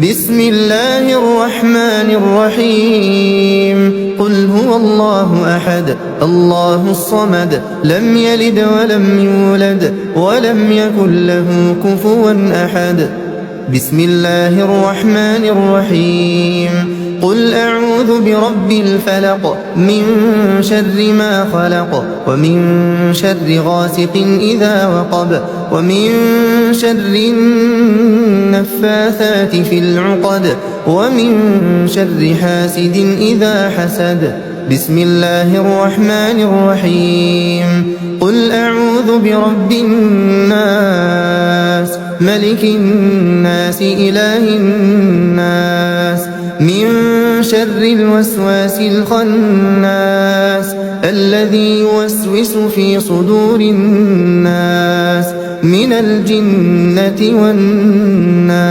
بسم الله الرحمن الرحيم قل هو الله أحد الله الصمد لم يلد ولم يولد ولم يكن له كفوا أحد بسم الله الرحمن الرحيم قل أعوذ برب الفلق من شر ما خلق ومن شر غاسق إذا وقب ومن شر النفاثات في العقد ومن شر حاسد إذا حسد بسم الله الرحمن الرحيم قل أعوذ برب الناس ملك الناس إله الناس من شر الوسواس الخناس الذي يوسوس في صدور الناس من الجنة والناس.